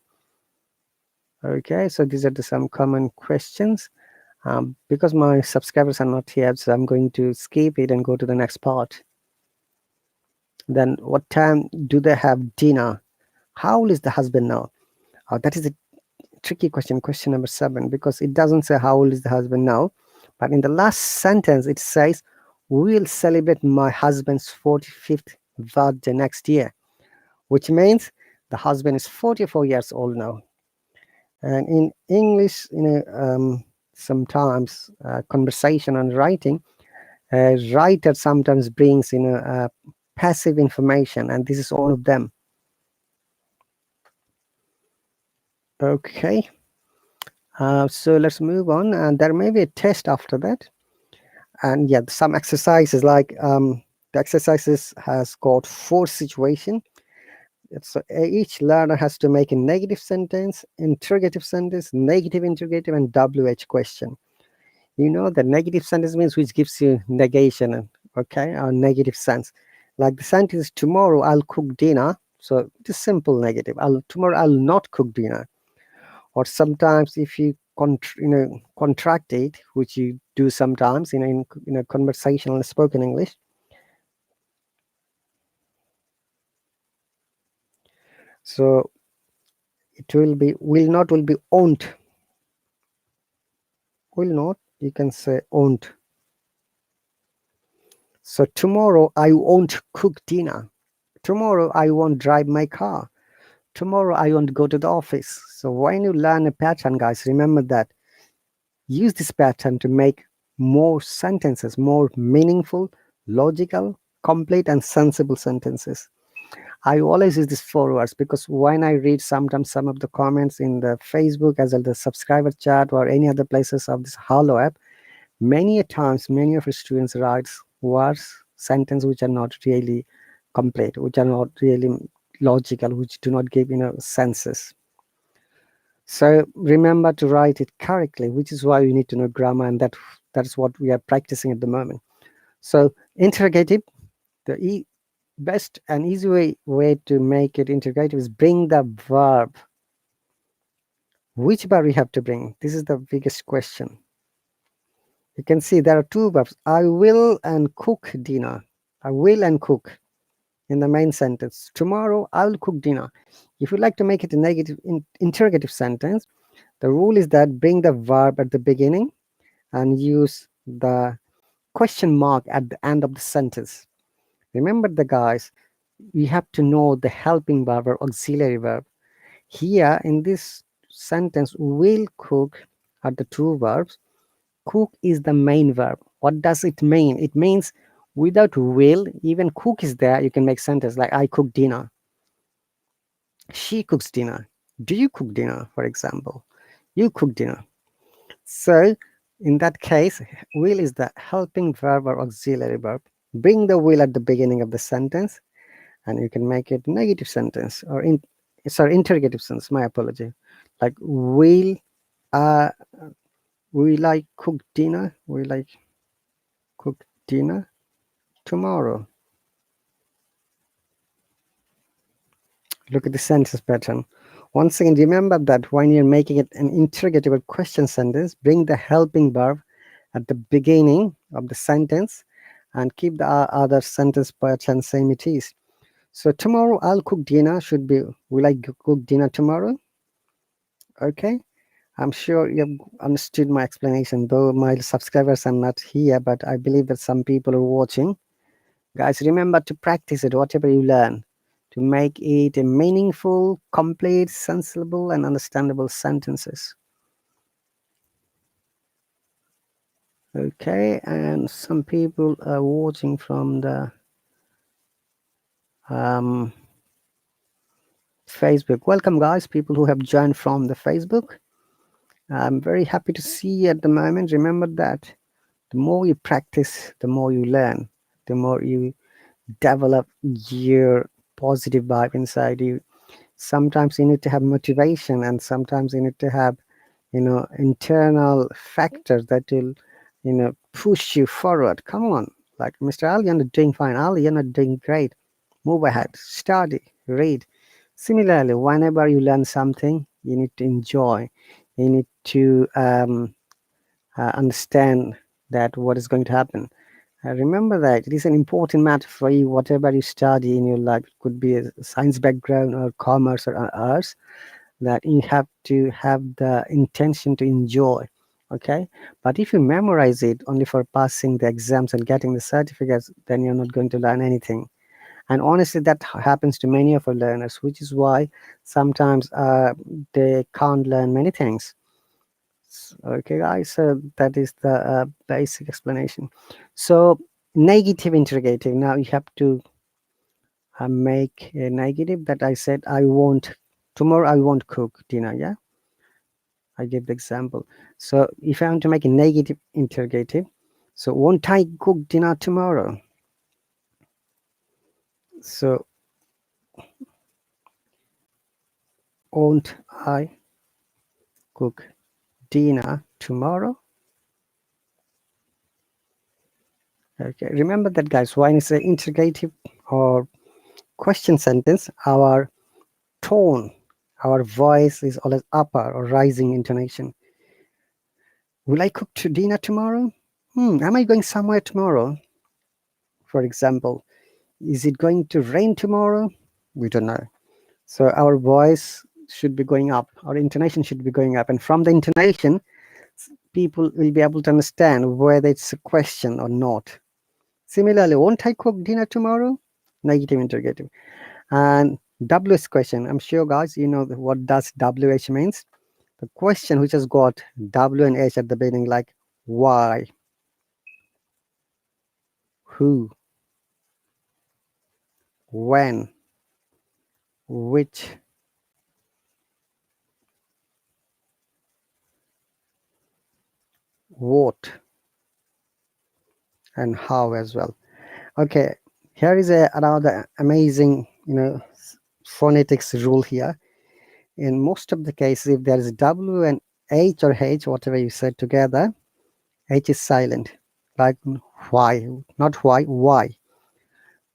Okay, so these are some common questions. Because my subscribers are not here, so I'm going to skip it and go to the next part. Then, what time do they have dinner? How old is the husband now? That is a tricky question, question number 7, because it doesn't say how old is the husband now, but in the last sentence it says, we'll celebrate my husband's 45th birthday next year, which means the husband is 44 years old now. And in English, sometimes conversation and writing, a writer sometimes brings passive information, and this is one of them. Okay, so let's move on, and there may be a test after that. And yeah, some exercises like the exercises has got 4 situations. So each learner has to make a negative sentence, interrogative sentence, negative interrogative, and WH question. The negative sentence means which gives you negation, okay, or negative sense. Like the sentence is, tomorrow I'll cook dinner. So it is simple negative. Tomorrow I'll not cook dinner. Or sometimes if you contract it, which you do sometimes in a conversational spoken English. So it will be won't. Will not, you can say won't. So tomorrow I won't cook dinner. Tomorrow I won't drive my car. Tomorrow I won't go to the office. So when you learn a pattern, guys, remember that. Use this pattern to make more sentences, more meaningful, logical, complete, and sensible sentences. I always use these 4 words because when I read sometimes some of the comments in the Facebook as well the subscriber chat or any other places of this Hallo app, many a times many of our students write words, sentence which are not really complete, which are not really logical, which do not give senses. So remember to write it correctly, which is why you need to know grammar, and that's what we are practicing at the moment. So interrogative, the best and easy way to make it interrogative is bring the verb. Which verb we have to bring? This is the biggest question. You can see there are 2 verbs. I will and cook dinner. I will and cook in the main sentence. Tomorrow I will cook dinner. If you like to make it a negative interrogative sentence, the rule is that bring the verb at the beginning and use the question mark at the end of the sentence. Remember the guys, you have to know the helping verb or auxiliary verb. Here in this sentence, will cook are the 2 verbs. Cook is the main verb. What does it mean? It means without will, even cook is there, you can make sentence like I cook dinner. She cooks dinner. Do you cook dinner, for example? You cook dinner. So in that case, will is the helping verb or auxiliary verb. Bring the will at the beginning of the sentence, and you can make it negative sentence or interrogative sentence. My apology. Like uh will I cook dinner? Will I cook dinner tomorrow? Look at the sentence pattern. Once again, remember that when you're making it an interrogative or question sentence, bring the helping verb at the beginning of the sentence and keep the other sentence pattern same it is. So tomorrow I'll cook dinner should be, will I cook dinner tomorrow? Okay. I'm sure you've understood my explanation, though my subscribers are not here, but I believe that some people are watching. Guys, remember to practice it, whatever you learn, to make it a meaningful, complete, sensible, and understandable sentences. Okay, and some people are watching from the Facebook. Welcome, guys, people who have joined from the Facebook. I'm very happy to see you at the moment. Remember that the more you practice, the more you learn, the more you develop your positive vibe inside you. Sometimes you need to have motivation, and sometimes you need to have internal factors that will push you forward. Come on, Like, Mr. Ali, you're not doing fine. Ali, you're not doing great. Move ahead, study, read. Similarly, whenever you learn something, you need to enjoy. You need to understand that what is going to happen. Remember that it is an important matter for you, whatever you study in your life. It could be a science background or commerce or arts, that you have to have the intention to enjoy. Okay, but if you memorize it only for passing the exams and getting the certificates, then you're not going to learn anything. And honestly, that happens to many of our learners, which is why sometimes they can't learn many things. Okay, guys, so that is the basic explanation. So negative interrogative, now you have to make a negative, that I said I won't, tomorrow I won't cook dinner. Yeah, I gave the example. So if I want to make a negative interrogative, so won't I cook dinner tomorrow? So won't I cook dinner tomorrow? Okay, remember that, guys. When it's an interrogative or question sentence, our tone, our voice is always upper or rising intonation. Will I cook to dinner tomorrow? Am I going somewhere tomorrow? For example, is it going to rain tomorrow? We don't know. So our voice should be going up, our intonation should be going up, and from the intonation, people will be able to understand whether it's a question or not. Similarly, won't I cook dinner tomorrow? Negative interrogative. And WH question. I'm sure, guys, you know what does WH means. The question which has got W and H at the beginning, like why, who, when, which, what, and how as well. Okay, here is another amazing, phonetics rule here. In most of the cases, if there is W and H or H, whatever you said together, H is silent, like why, not why.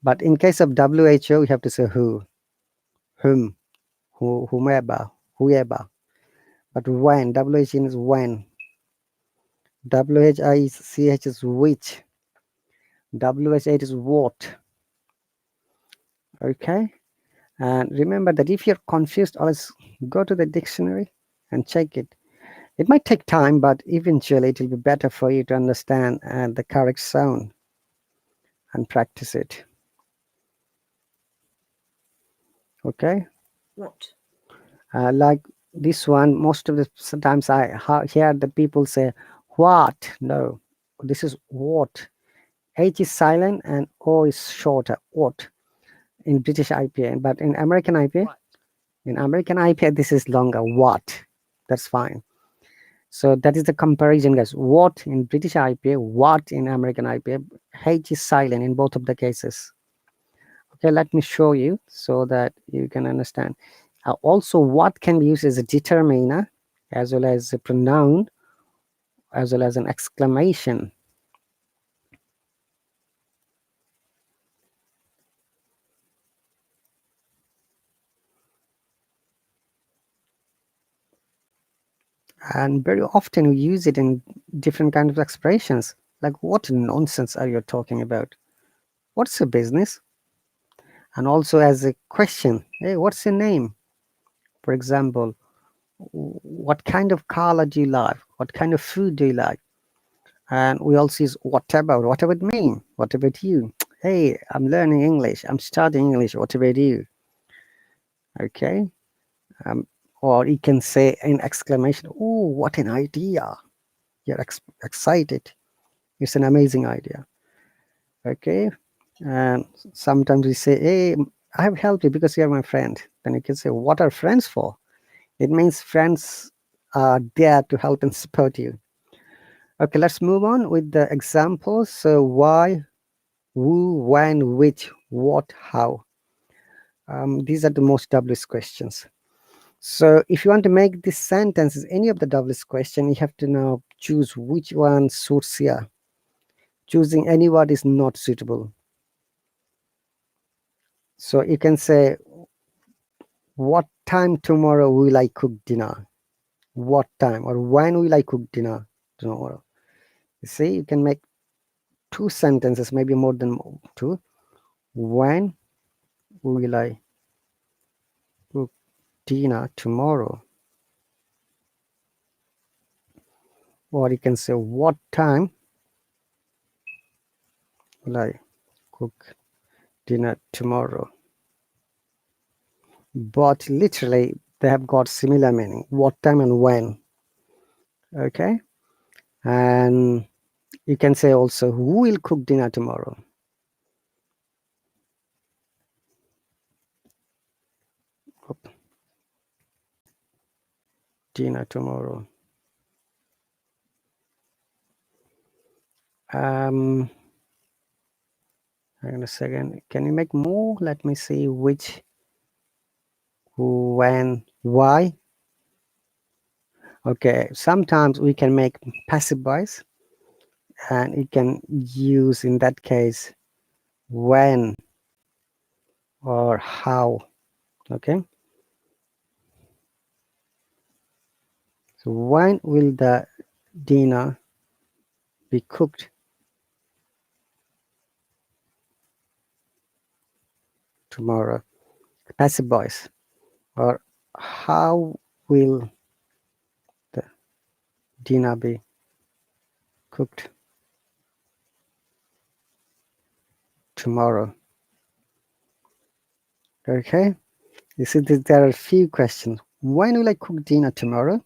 But in case of WHO, you have to say who, whom, whomever, whoever. But when, WH is when, WHICH is which, WH8 is what. Okay? And remember that if you're confused, always go to the dictionary and check it. It might take time, but eventually it will be better for you to understand the correct sound and practice it. Okay? What? Like this one, most of the sometimes I hear the people say what. No, this is what. H is silent and O is shorter. What in British IPA, but in American IPA, What? in American IPA, this is longer. What? That's fine. So that is the comparison, guys. What in British IPA, what in American IPA. H is silent in both of the cases. Okay, let me show you so that you can understand. Also, what can be used as a determiner, as well as a pronoun, as well as an exclamation. And very often we use it in different kinds of expressions. Like, what nonsense are you talking about? What's your business? And also as a question, hey, what's your name? For example, what kind of color do you like? What kind of food do you like? And we also use whatever it mean? What about you? Hey, I'm learning English. I'm studying English. What about you? Okay. Um, or you can say an exclamation. Oh, what an idea. You're excited. It's an amazing idea. Okay. And sometimes we say, hey, I have helped you because you're my friend. Then you can say, what are friends for? It means friends are there to help and support you. Okay, let's move on with the examples. So why, who, when, which, what, how. These are the most WS questions. So if you want to make these sentences any of the WS question, you have to now choose which one suits here. Choosing any word is not suitable. So you can say, what time tomorrow will I cook dinner? What time, or when will I cook dinner tomorrow? You see, you can make two sentences, maybe more than two. When will I cook dinner tomorrow? Or you can say, what time will I cook dinner tomorrow? But literally, they have got similar meaning. What time and when. Okay. And you can say also, who will cook dinner tomorrow? Dinner tomorrow. Hang on a second. Can you make more? Let me see which, who, when, why. Okay, sometimes we can make passive voice, and you can use in that case when or how. Okay, so when will the dinner be cooked tomorrow? Passive voice. Or how will the dinner be cooked tomorrow? Okay, you see there are a few questions. When will I cook dinner tomorrow?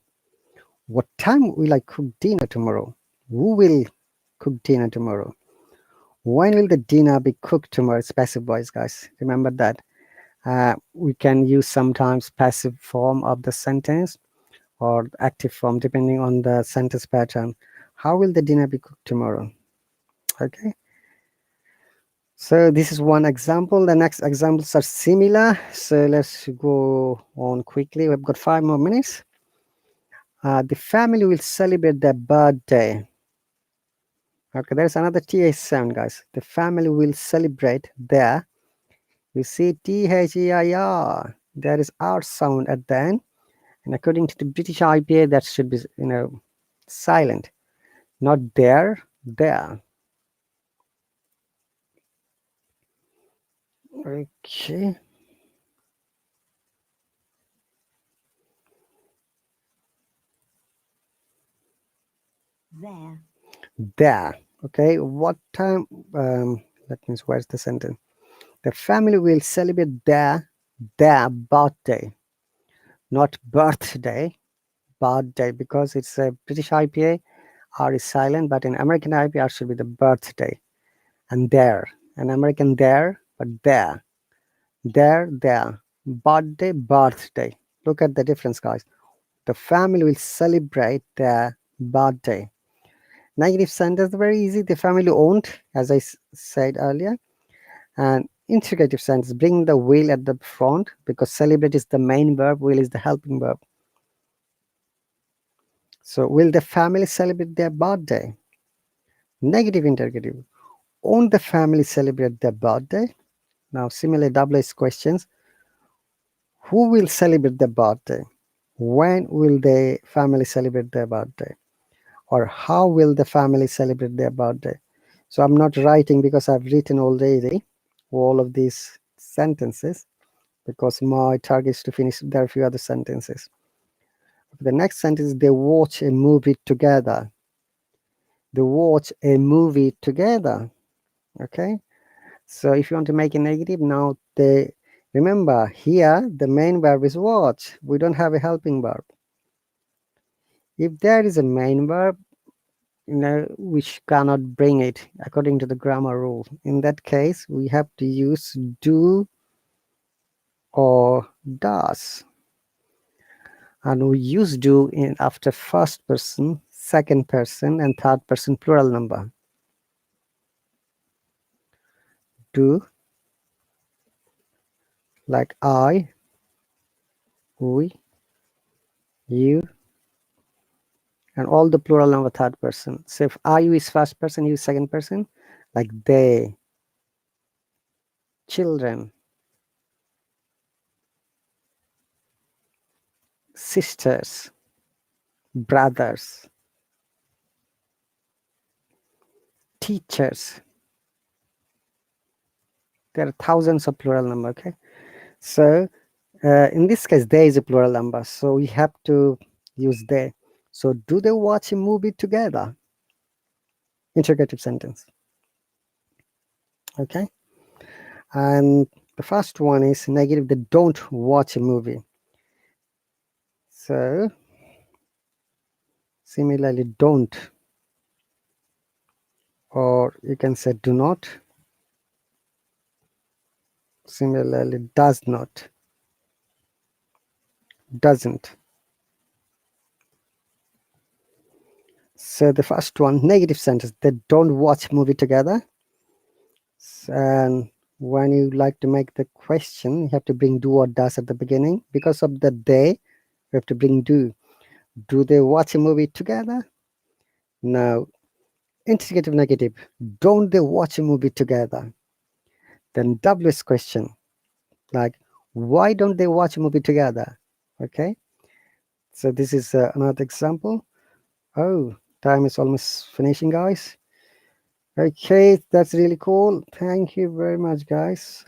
What time will I cook dinner tomorrow? Who will cook dinner tomorrow? When will the dinner be cooked tomorrow? It's passive voice, guys. Remember that. We can use sometimes passive form of the sentence or active form depending on the sentence pattern. How will the dinner be cooked tomorrow? Okay. So this is one example. The next examples are similar. So let's go on quickly. We've got 5 more minutes. The family will celebrate their birthday. Okay, there's another TH sound, guys. The family will celebrate their. You see THEIR. There is R sound at the end. And according to the British IPA, that should be, silent. Not there, there. Okay. There. There. Okay. What time? That means where's the sentence? The family will celebrate their birthday, not birthday, birthday, because it's a British IPA. R is silent, but in American IPA, R should be the birthday. And there, an American there, but there, there, birthday, birthday. Look at the difference, guys. The family will celebrate their birthday. Negative sentence, very easy. The family won't, as I said earlier. And interrogative sentence, bring the will at the front because celebrate is the main verb, will is the helping verb. So, will the family celebrate their birthday? Negative interrogative. Won't the family celebrate their birthday? Now, similar double S questions. Who will celebrate their birthday? When will the family celebrate their birthday? Or how will the family celebrate their birthday? So I'm not writing because I've written already all of these sentences because my target is to finish. There are a few other sentences. The next sentence, they watch a movie together. They watch a movie together. Okay. So if you want to make a negative, now they remember here the main verb is watch. We don't have a helping verb. If there is a main verb, which cannot bring it according to the grammar rule. In that case, we have to use do or does. And we use do in after first person, second person, and third person plural number. Do, like I, we, you, and all the plural number third person. So if I is first person, you second person, like they, children, sisters, brothers, teachers. There are thousands of plural number. Okay, so in this case, they is a plural number, so we have to use they. So do they watch a movie together? Interrogative sentence. Okay, and the first one is negative. They don't watch a movie. So similarly, don't, or you can say do not. Similarly, does not, doesn't. So the first one, negative sentence, they don't watch movie together. And when you like to make the question, you have to bring do or does at the beginning. Because of the they, we have to bring do. Do they watch a movie together? No. Interrogative negative, don't they watch a movie together? Then WS question, like, why don't they watch a movie together? Okay, so this is another example. Oh, time is almost finishing, guys. Okay, that's really cool. Thank you very much, guys,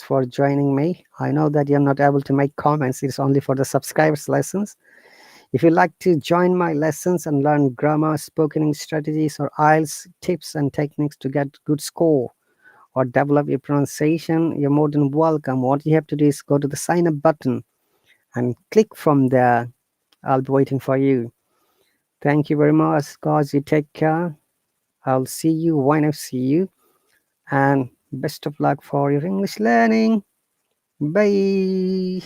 for joining me. I know that you're not able to make comments. It's only for the subscribers lessons. If you'd like to join my lessons and learn grammar, spoken English strategies, or IELTS tips and techniques to get good score or develop your pronunciation, you're more than welcome. What you have to do is go to the sign up button and click from there. I'll be waiting for you. Thank you very much, guys. You take care. I'll see you when I see you. And best of luck for your English learning. Bye.